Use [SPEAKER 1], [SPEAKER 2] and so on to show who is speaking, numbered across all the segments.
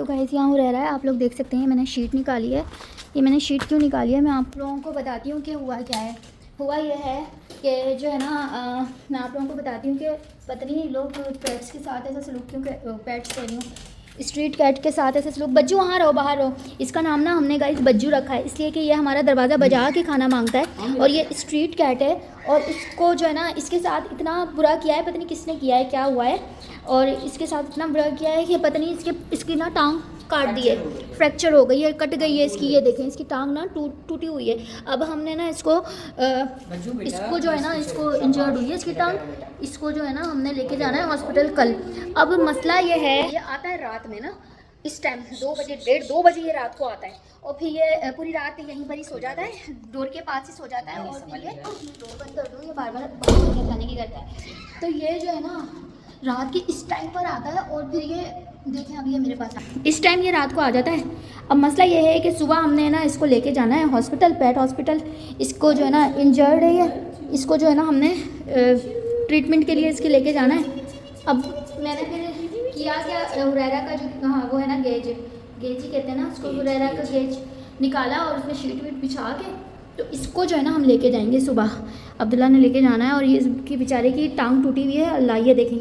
[SPEAKER 1] तो गाइस यहाँ रह रहा है, आप लोग देख सकते हैं। मैंने शीट निकाली है। ये मैंने शीट क्यों निकाली है मैं आप लोगों को बताती हूँ कि हुआ क्या है। हुआ ये है कि जो है ना मैं आप लोगों को बताती हूँ कि पता नहीं लोग पेट्स के साथ ऐसा सलूक क्यों, पेट्स कह रही हूँ, स्ट्रीट कैट के साथ ऐसे सलूक। बज्जू वहाँ रहो, बाहर रहो। इसका नाम ना हमने गाइस बज्जू रखा है इसलिए कि ये हमारा दरवाज़ा बजा के खाना मांगता है और ये स्ट्रीट कैट है। और इसको जो है ना इसके साथ इतना बुरा किया है, पता नहीं किसने किया है, क्या हुआ है, और इसके साथ इतना बुरा किया है कि पता नहीं इसकी ना टांग काट दी है, फ्रैक्चर हो गई है, कट गई है इसकी। ये देखें इसकी टांग ना टूटी हुई है। अब हमने ना इसको जो है ना इसको इंजर्ड हुई है इसकी टांग, इसको जो है ना हमने लेके जाना है हॉस्पिटल कल। अब मसला ये है, ये आता है रात में ना, इस टाइम 2 बजे 1:30-2 बजे ये रात को आता है और फिर ये पूरी रात यहीं पर ही सो जाता है, डोर के पास ही सो जाता है। और फिर ये डोर बंद कर दो, ये बार बार जाने की करता है। तो ये जो है ना रात के इस टाइम पर आता है और फिर ये देखें अभी ये मेरे पास इस टाइम ये रात को आ जाता है। अब मसला ये है कि सुबह हमने ना इसको लेके जाना है हॉस्पिटल, पेट हॉस्पिटल। इसको जो है ना इंजर्ड है ये, इसको जो है ना हमने ट्रीटमेंट के लिए इसके लेके जाना है। अब मैंने फिर किया क्या, हुरैरा का जो हाँ वो है ना गेज ही कहते हैं ना उसको, हुरैरा का गेज निकाला और उसमें शीट वीट बिछा के तो इसको जो है ना हम लेके जाएंगे सुबह। अब्दुल्ला ने लेके जाना है और ये इसकी बेचारे की टांग टूटी हुई है। अल्लाह ये देखें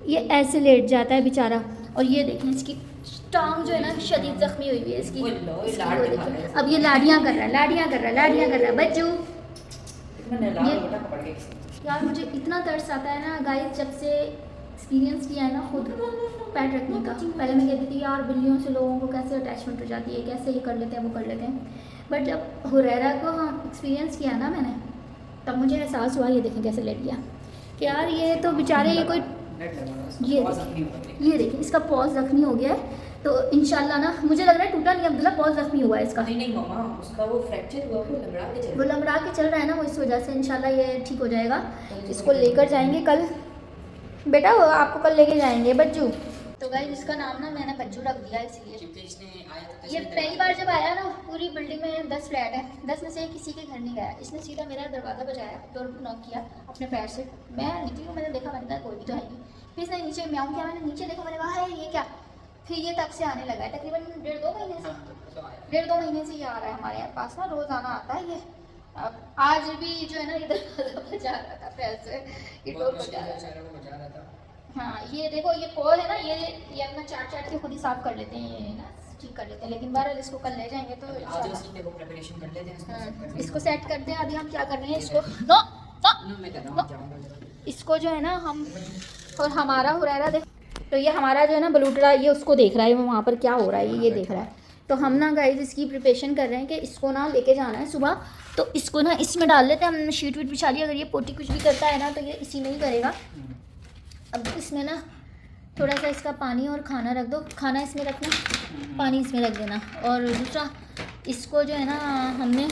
[SPEAKER 1] ये ऐसे लेट जाता है बेचारा। और ये देखें इसकी टांग जो है ना शदीद ज़ख्मी हुई है इसकी। अब ये लाड़ियाँ कर रहा है बच्चू। यार मुझे इतना तरस आता है ना गाइस, जब से एक्सपीरियंस किया है ना खुद पेट रखने का। पहले मैं कहती थी यार बिल्लियों से लोगों को कैसे अटैचमेंट हो जाती है, कैसे ये कर लेते हैं वो कर लेते हैं, बट जब हुरैरा को हम एक्सपीरियंस किया ना मैंने, तब मुझे एहसास हुआ। ये देखें कैसे लेट गया कि यार ये तो बेचारे ये कोई ये देखें इसका पॉज जख्मी हो गया है। तो इंशाल्लाह ना मुझे लग रहा है टूटा नहीं अब्दुल्ला, पॉज जख्मी हुआ है इसका।
[SPEAKER 2] नहीं मामा, उसका वो फ्रैक्चर हुआ, वो
[SPEAKER 1] लंगड़ा के चल रहा है ना, वो इस वजह से इंशाल्लाह ये ठीक हो जाएगा। इसको लेकर जाएंगे कल बेटा, आपको कल लेके जाएंगे बच्चू। तो गाइस इसका नाम ना मैंने बच्चू रख दिया इसलिए। ये पहली बार जब आया ना, पूरी बिल्डिंग में 10 फ्लैट है, 10 में से किसी के घर नहीं गया। इसने सीधा मेरा दरवाज़ा बजाया, डोर नॉक किया अपने पैर से। मैं निकली हूँ, मैंने देखा, मैंने कहा कोई भी तो आएगी। फिर इसने नीचे म्याऊं किया, मैंने नीचे देखा, मैंने कहा है ये क्या। फिर ये तब से आने लगा है, तकरीबन 1.5-2 महीने से 1.5-2 महीने से ये आ रहा है हमारे पास ना, रोज़ाना आता है ये। अब आज भी जो है ना ये दरवाज़ा बजा रहा था पैर से, ये डोर बजा रहा था। हाँ ये देखो ये पोल है ना, ये अपना चाट के खुद ही साफ कर लेते हैं, ये ना ठीक कर लेते हैं। लेकिन बहरहाल इसको कल ले जाएंगे तो
[SPEAKER 2] प्रिपरेशन कर लेते हैं,
[SPEAKER 1] इसको सेट करते हैं। अभी हम क्या कर रहे हैं इसको इसको जो है ना हम, और हमारा हुरैरा देख, तो ये हमारा जो है ना बलूटड़ा, ये उसको देख रहा है वहाँ पर क्या हो रहा है, ये देख रहा है। तो हम ना गाइस इसकी प्रिपरेशन कर रहे हैं कि इसको ना लेके जाना है सुबह। तो इसको ना इसमें डाल लेते हैं, हमने शीट वीट बिछा ली। अगर ये पोटी कुछ भी करता है ना तो ये इसी में ही करेगा। अब इसमें ना थोड़ा सा इसका पानी और खाना रख दो, खाना इसमें रखना, पानी इसमें रख देना। और दूसरा इसको जो है ना हमने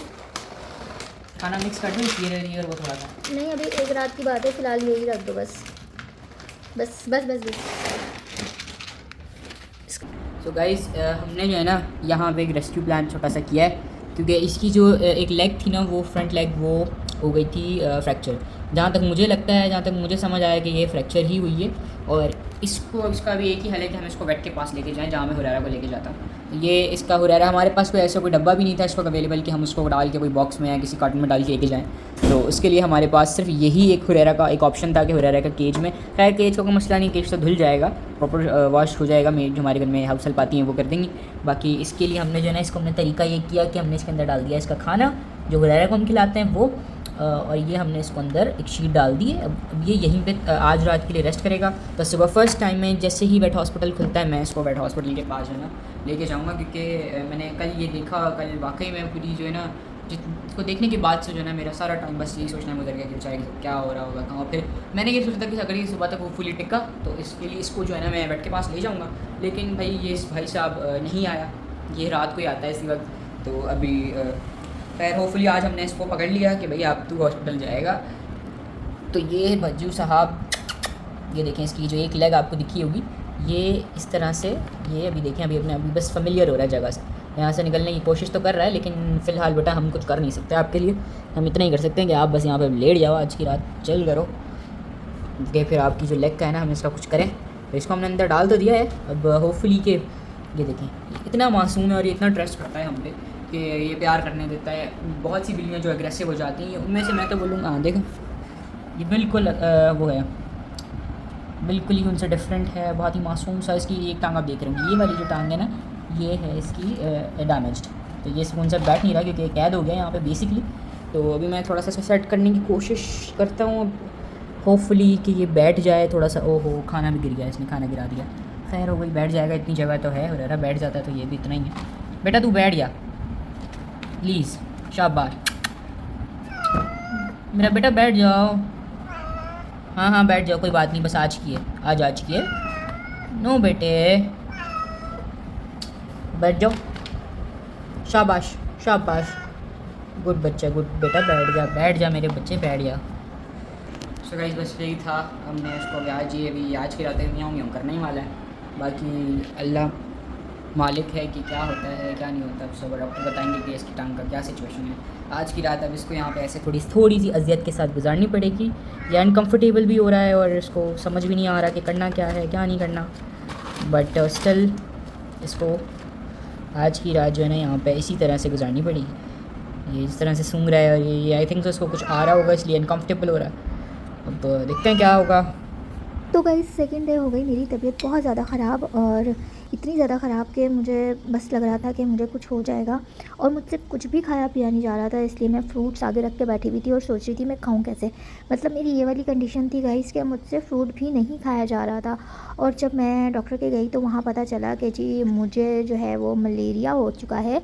[SPEAKER 2] खाना मिक्स कर दो, ये और वो थोड़ा सा
[SPEAKER 1] नहीं, अभी एक रात की बात है, फ़िलहाल यही रख दो बस।
[SPEAKER 2] सो गाइस हमने जो है ना यहाँ पे एक रेस्क्यू प्लान छोटा सा किया है, क्योंकि इसकी जो एक लेग थी ना, वो फ्रंट लेग वो हो गई थी फ्रैक्चर। जहाँ तक मुझे लगता है, जहाँ तक मुझे समझ आया कि ये फ्रैक्चर ही हुई है। और इसका भी एक ही हल है कि हम इसको वेट के पास लेके जाएं, जहाँ मैं हुरैरा को लेके जाता हूँ। तो ये इसका हुरैरा, हमारे पास कोई ऐसा कोई डब्बा भी नहीं था इस वक्त अवेलेबल कि हम उसको डाल के कोई बॉक्स में या किसी कार्टन में डाल के लेके जाएँ। तो उसके लिए हमारे पास सिर्फ यही एक हुरैरा का एक ऑप्शन था कि हुरैरा का केज में, खैर केज का कोई मसला नहीं, केज तो धुल जाएगा, प्रॉपर वॉश हो जाएगा। मेड जो हमारे घर में हाउस हेल्प आती हैं वो कर देंगी। बाकी इसके लिए हमने जो है ना इसको हमने तरीका ये किया कि हमने इसके अंदर डाल दिया इसका खाना, जो हुरैरा को हम खिलाते हैं वो, और ये हमने इसको अंदर एक शीट डाल दी है। अब ये यहीं पे आज रात के लिए रेस्ट करेगा। तो सुबह फर्स्ट टाइम में जैसे ही वेट हॉस्पिटल खुलता है, मैं इसको वेट हॉस्पिटल के पास जो है ना लेके जाऊँगा, क्योंकि मैंने कल ये देखा, कल वाकई में पूरी जो है ना जिसको देखने के बाद से जो है ना मेरा सारा टाइम बस यही सोचने में गुजर गया कि बेचारे क्या हो रहा होगा, कहाँ। फिर मैंने ये सोचा था कि अगर ये सुबह तक वो फुली टिका तो इसके लिए इसको जो है ना मैं वेट के पास ले जाऊँगा। लेकिन भाई ये भाई साहब नहीं आया, ये रात को ही आता है इसी वक्त। तो अभी खैर होपफुली आज हमने इसको पकड़ लिया कि भाई आप तू हॉस्पिटल जाएगा। तो ये भज्जू साहब, ये देखें इसकी जो एक लेग आपको दिखी होगी, ये इस तरह से, ये अभी देखें अभी बस फेमिलियर हो रहा है जगह से, यहाँ से निकलने की कोशिश तो कर रहा है। लेकिन फ़िलहाल बेटा हम कुछ कर नहीं सकते आपके लिए, हम इतना ही कर सकते हैं कि आप बस यहाँ पर लेट जाओ, आज की रात चल करो कि फिर आपकी जो लेग का है ना हम इसका कुछ करें। तो इसको हमने अंदर डाल तो दिया है। अब होपफुली कि ये देखें, इतना मासूम है और ये इतना ट्रस्ट करता है हम पे कि ये प्यार करने देता है। बहुत सी बिल्लियाँ जो एग्रेसिव हो जाती हैं उनमें से मैं तो बोलूँगा, हाँ देखो ये बिल्कुल वो है, बिल्कुल ही उनसे डिफरेंट है। बहुत ही मासूम सा, इसकी एक टांग आप देख रहे होंगे, ये वाली जो टांग है ना ये है इसकी डैमेज्ड, तो ये सुकून से बैठ नहीं रहा क्योंकि कैद हो गया यहाँ पे बेसिकली। तो अभी मैं थोड़ा सा इसे सेट करने की कोशिश करता हूँ, होपफुली कि ये बैठ जाए थोड़ा सा। ओहो खाना भी गिर गया, इसने खाना गिरा दिया। खैर हो गई, बैठ जाएगा, इतनी जगह तो है, और बैठ जाता है तो ये भी इतना ही है। बेटा तू बैठ जा प्लीज़, शाबाश मेरा बेटा, बैठ जाओ। हाँ हाँ बैठ जाओ, कोई बात नहीं, बस आज की है, आज की है। नो बेटे बैठ जाओ, शाबाश शाबाश, गुड बच्चा, गुड बेटा, बैठ जा मेरे बच्चे, बैठ जा। सो गाइस बस यही था, हमने इसको अभी आज की रात म्याऊं म्याऊं करने ही वाला है। बाकी अल्लाह मालिक है कि क्या होता है क्या नहीं होता, सब डॉक्टर बताएंगे कि इसकी टांग का क्या सिचुएशन है। आज की रात अब इसको यहाँ पे ऐसे थोड़ी सी अजियत के साथ गुजारनी पड़ेगी। ये अनकम्फर्टेबल भी हो रहा है और इसको समझ भी नहीं आ रहा कि करना क्या है क्या नहीं करना, बट स्टिल इसको आज की रात जो है ना यहाँ पे इसी तरह से गुजारनी पड़ेगी। ये इस तरह से सूंघ रहा है और ये आई थिंक तो इसको कुछ आ रहा होगा इसलिए अनकम्फर्टेबल हो रहा है। अब देखते हैं क्या होगा।
[SPEAKER 1] तो गाइस सेकेंड डे हो गई मेरी तबीयत बहुत ज़्यादा ख़राब, और इतनी ज़्यादा ख़राब कि मुझे बस लग रहा था कि मुझे कुछ हो जाएगा, और मुझसे कुछ भी खाया पिया नहीं जा रहा था। इसलिए मैं फ्रूट्स आगे रख के बैठी हुई थी और सोच रही थी मैं खाऊं कैसे। मतलब मेरी ये वाली कंडीशन थी गाइस कि मुझसे फ्रूट भी नहीं खाया जा रहा था। और जब मैं डॉक्टर के गई तो वहाँ पता चला कि जी मुझे जो है वो मलेरिया हो चुका है,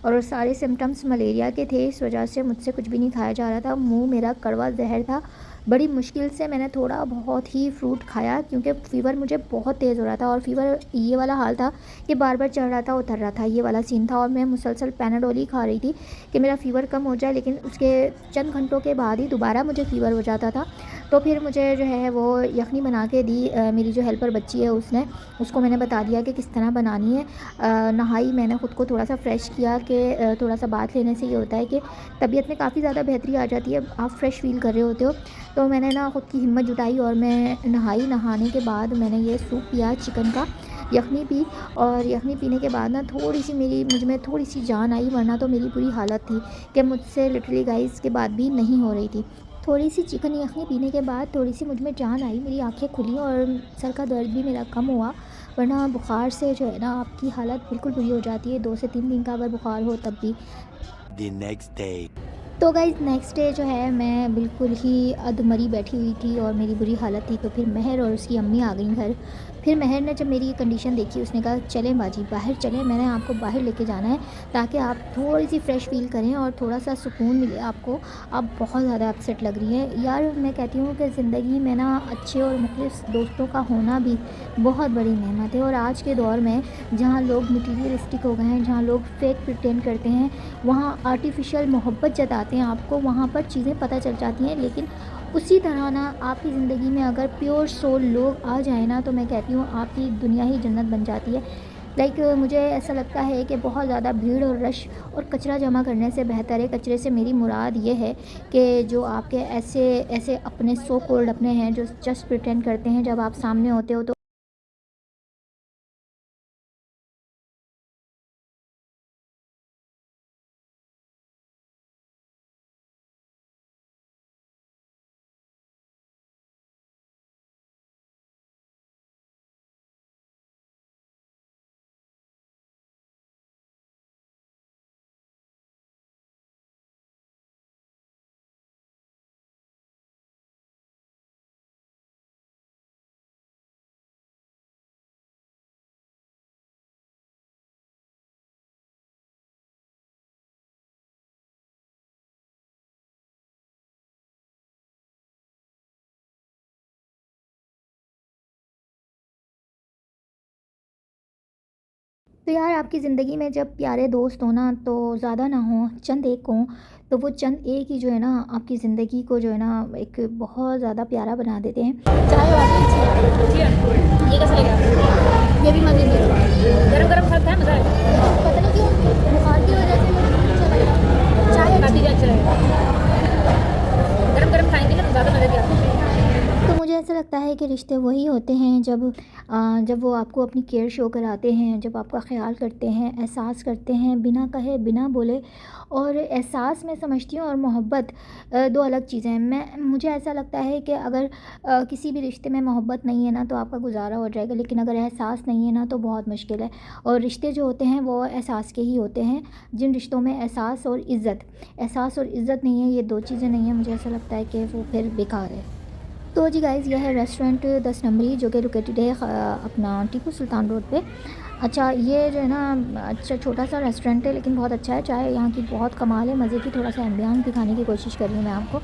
[SPEAKER 1] और सारे सिम्टम्स मलेरिया के थे। इस वजह से मुझसे कुछ भी नहीं खाया जा रहा था, मुंह मेरा कड़वा जहर था। बड़ी मुश्किल से मैंने थोड़ा बहुत ही फ्रूट खाया क्योंकि फ़ीवर मुझे बहुत तेज़ हो रहा था, और फ़ीवर ये वाला हाल था कि बार बार चढ़ रहा था उतर रहा था, ये वाला सीन था। और मैं मुसलसल पैनाडोल ही खा रही थी कि मेरा फ़ीवर कम हो जाए, लेकिन उसके चंद घंटों के बाद ही दोबारा मुझे फ़ीवर हो जाता था। तो फिर मुझे जो है वो यखनी बना के दी मेरी जो हेल्पर बच्ची है उसने, उसको मैंने बता दिया कि किस तरह बनानी है। नहाई मैंने ख़ुद को थोड़ा सा फ्रेश किया कि थोड़ा सा बात लेने से ये होता है कि तबीयत में काफ़ी ज़्यादा बेहतरी आ जाती है, आप फ्रेश फील कर रहे होते हो। तो मैंने ना ख़ुद की हिम्मत जुटाई और मैं नहाई। नहाने के बाद मैंने ये सूप पिया चिकन का, यखनी पी, और यखनी पीने के बाद ना थोड़ी सी मुझ में थोड़ी सी जान आई, वरना तो मेरी बुरी हालत थी कि मुझसे लिटरली गाइस के बाद भी नहीं हो रही थी। थोड़ी सी चिकन यखनी पीने के बाद थोड़ी सी मुझ में जान आई, मेरी आंखें खुली और सर का दर्द भी मेरा कम हुआ। वरना बुखार से जो है ना आपकी हालत बिल्कुल बुरी हो जाती है, 2 से 3 दिन का अगर बुखार हो तब भी।
[SPEAKER 3] The next day.
[SPEAKER 1] तो गाइस नेक्स्ट डे जो है मैं बिल्कुल ही अधमरी बैठी हुई थी और मेरी बुरी हालत थी। तो फिर महर और उसकी अम्मी आ गई घर। फिर महर ने जब मेरी ये कंडीशन देखी उसने कहा चलें बाजी बाहर चलें, मैंने आपको बाहर लेके जाना है ताकि आप थोड़ी सी फ्रेश फील करें और थोड़ा सा सुकून मिले आपको। आप बहुत ज़्यादा अपसेट लग रही हैं यार। मैं कहती हूँ कि ज़िंदगी में ना अच्छे और मुखलिस दोस्तों का होना भी बहुत बड़ी नेमत है। और आज के दौर में जहाँ लोग मटीरियलिस्टिक हो गए हैं, जहाँ लोग फेक प्रिटेंड करते हैं, वहाँ आर्टिफिशियल मोहब्बत जताते हैं आपको, वहाँ पर चीज़ें पता चल जाती हैं। लेकिन उसी तरह ना आपकी ज़िंदगी में अगर प्योर सोल लोग आ जाए ना, तो मैं कहती हूँ आपकी दुनिया ही जन्नत बन जाती है। मुझे ऐसा लगता है कि बहुत ज़्यादा भीड़ और रश और कचरा जमा करने से बेहतर है, कचरे से मेरी मुराद ये है कि जो आपके ऐसे ऐसे अपने सो कॉल्ड अपने हैं जो जस्ट प्रिटेंड करते हैं, जब आप सामने होते हो तो तो यार आपकी ज़िंदगी में जब प्यारे दोस्त हो ना तो ज़्यादा ना हो, चंद एक हों, तो वो चंद एक ही जो है ना आपकी ज़िंदगी को जो है ना एक बहुत ज़्यादा प्यारा बना देते हैं। चाय वाकई अच्छी है। ये कैसा लगा? ये भी मज़े में गरम गरम खाते हैं, मज़ा आएगा। पता नहीं क्यों बुखार की वजह से मुझे अच्छा लगा। चाय काफ़ी अच्छा लगेगा, गरम गरम खाएंगे ना तो ज़्यादा मज़े की आती है। तो मुझे ऐसा लगता है कि रिश्ते वही होते हैं जब वो आपको अपनी केयर शो कराते हैं, जब आपका ख्याल करते हैं, एहसास करते हैं बिना कहे बिना बोले। और एहसास मैं समझती हूँ और मोहब्बत दो अलग चीज़ें हैं। मुझे ऐसा लगता है कि अगर किसी भी रिश्ते में मोहब्बत नहीं है ना तो आपका गुजारा हो जाएगा, लेकिन अगर एहसास नहीं है ना तो बहुत मुश्किल है। और रिश्ते जो होते हैं वो एहसास के ही होते हैं। जिन रिश्तों में एहसास और इज़्ज़त नहीं है, ये दो चीज़ें नहीं है, मुझे ऐसा लगता है कि वो फिर बेकार है। तो जी गाइज़, यह है रेस्टोरेंट 10 नंबरी, जो कि लोकेटेड है अपना टीपू सुल्तान रोड पे। अच्छा, ये जो है ना अच्छा छोटा सा रेस्टोरेंट है, लेकिन बहुत अच्छा है। चाय यहाँ की बहुत कमाल है, मज़े की। थोड़ा सा एम्बियंस दिखाने की कोशिश कर रही हूँ मैं आपको।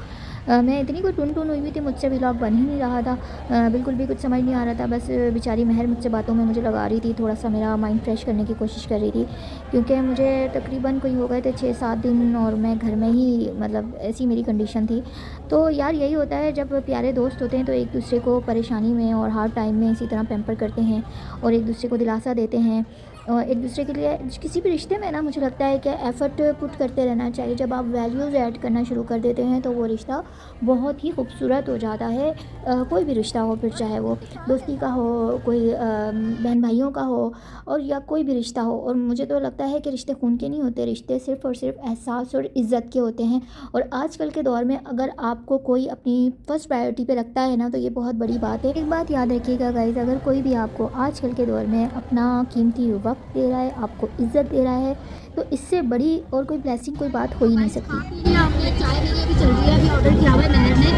[SPEAKER 1] मैं इतनी कोई टुन हुई हुई थी, मुझसे व्लॉग बन ही नहीं रहा था। बिल्कुल भी कुछ समझ नहीं आ रहा था। बस बेचारी महर मुझसे बातों में मुझे लगा रही थी, थोड़ा सा मेरा माइंड फ्रेश करने की कोशिश कर रही थी, क्योंकि मुझे तकरीबन कोई हो गए थे 6-7 दिन और मैं घर में ही, मतलब ऐसी मेरी कंडीशन थी। तो यार यही होता है, जब प्यारे दोस्त होते हैं तो एक दूसरे को परेशानी में और हार्ड टाइम में इसी तरह पैम्पर करते हैं और एक दूसरे को दिलासा देते हैं। और एक दूसरे के लिए किसी भी रिश्ते में ना मुझे लगता है कि एफ़र्ट पुट करते रहना चाहिए। जब आप वैल्यूज़ ऐड करना शुरू कर देते हैं तो वो रिश्ता बहुत ही खूबसूरत हो जाता है। कोई भी रिश्ता हो, फिर चाहे वो दोस्ती का हो, कोई बहन भाइयों का हो, और या कोई भी रिश्ता हो। और मुझे तो लगता है कि रिश्ते खून के नहीं होते, रिश्ते सिर्फ़ और सिर्फ एहसास और इज़्ज़त के होते हैं। और आजकल के दौर में अगर आपको कोई अपनी फ़र्स्ट प्रायोरिटी पे रखता है ना तो ये बहुत बड़ी बात है। एक बात याद रखिएगा गाइज़, अगर कोई भी आपको आजकल के दौर में अपना कीमती वक्त दे रहा है, आपको इज़्ज़त दे रहा है, तो इससे बड़ी और कोई ब्लेसिंग कोई बात हो ही नहीं सकती।
[SPEAKER 4] ये हमने चाय पीने अभी चल रही है, अभी ऑर्डर किया हुआ है महर ने,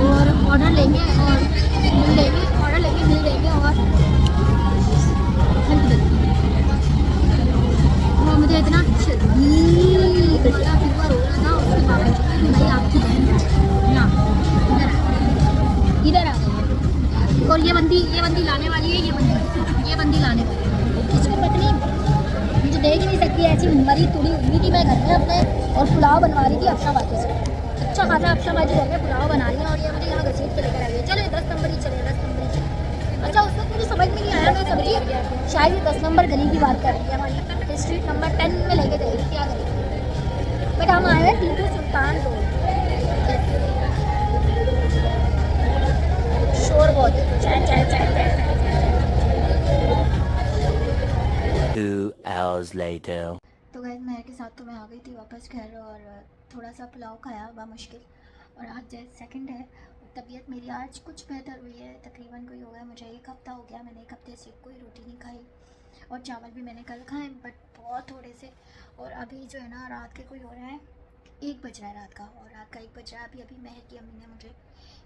[SPEAKER 4] और ऑर्डर लेंगे और मिल देंगे, ऑर्डर लेंगे मिल देंगे। और वो मुझे इतना शदीद वाला फीवर हो रहा था उसके बावजूद कि भाई आपकी बहन ना इधर आ गई। और ये बंदी लाने वाली है, ये बंदी लाने वाली है। इसकी पत्नी मुझे देख ही नहीं सकती, ऐसी मरी तुड़ी हुई थी मैं घर में अपने, और पुलाव बनवा रही थी अपना बाजी से, अच्छा खासा अपना बाजी घर में पुलाव बना रही है, और ये मुझे यहाँ घसीट के लेकर आई है। चले 10 नंबर ही चले, 10 नंबर ही चले। अच्छा, उस वक्त मुझे समझ में नहीं आया, मैं समझी शायद ये 10 नंबर गली की बात कर रही है हमारी, स्ट्रीट नंबर 10 में लेके जाएगी, क्या करेगी। बट हम आए हैं टीपू सुल्तान रोड, शोर बहुत है, चाय।
[SPEAKER 3] 2 hours later.
[SPEAKER 1] तो गाइस, महर के साथ तो मैं आ गई थी वापस घर, और थोड़ा सा पुलाव खाया मुश्किल। और आज सेकंड है, तबीयत मेरी आज कुछ बेहतर हुई है। तकरीबन कोई हो गया मुझे 1 हफ़्ता हो गया, मैंने 1 हफ़्ते से कोई रोटी नहीं खाई, और चावल भी मैंने कल खाए बट बहुत थोड़े से। और अभी जो है ना रात के कोई हो रहा है 1 बज रहा है रात का, और रात का 1 बज रहा है। अभी महर की अम्मी ने मुझे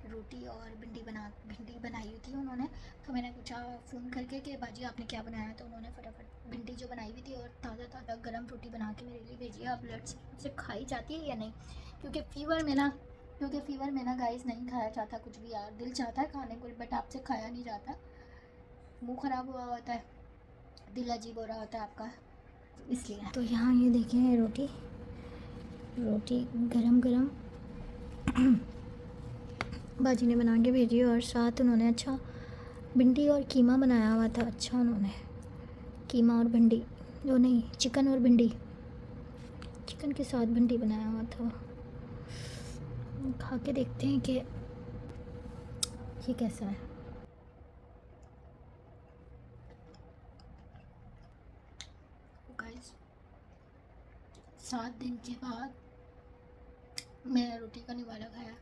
[SPEAKER 1] रोटी और भिंडी बनाई हुई थी उन्होंने, तो मैंने पूछा फ़ोन करके कि बाजी आपने क्या बनाया, तो उन्होंने फटाफट भिंडी जो बनाई हुई थी और ताज़ा गरम रोटी बना के मेरे लिए भेजी है। अब लेट्स से खाई जाती है या नहीं, क्योंकि फ़ीवर में ना गाइस नहीं खाया जाता कुछ भी यार। दिल चाहता है खाने को बट आपसे खाया नहीं जाता, मुँह ख़राब हुआ होता है, दिल अजीब हो रहा होता है आपका, इसलिए। तो यहाँ ये देखें रोटी गरम बाजी ने बना के भेजी, और साथ उन्होंने अच्छा भिंडी और कीमा बनाया हुआ था। अच्छा, उन्होंने कीमा और भिंडी, जो नहीं चिकन और भिंडी, चिकन के साथ भिंडी बनाया हुआ था। खा के देखते हैं कि ये कैसा है। गाइस, 7 दिन के बाद मैं रोटी का निवाला खाया।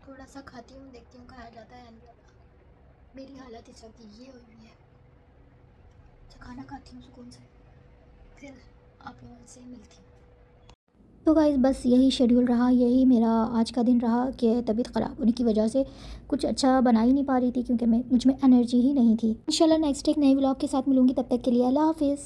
[SPEAKER 1] थोड़ा सा खाती हूँ, देखती हूँ खाया जाता है। मेरी हालत इस वक्त ये हुई है, अच्छा खाना खाती हूँ सुकून से, फिर आप लोगों से मिलती हूँ। तो गाइस, बस यही शेड्यूल रहा, यही मेरा आज का दिन रहा कि तबीयत ख़राब होने की वजह से कुछ अच्छा बना ही नहीं पा रही थी, क्योंकि मुझ में एनर्जी ही नहीं थी। इंशाल्लाह नेक्स्ट एक नए व्लॉग के साथ मिलूँगी, तब तक के लिए अल्लाह हाफिज़।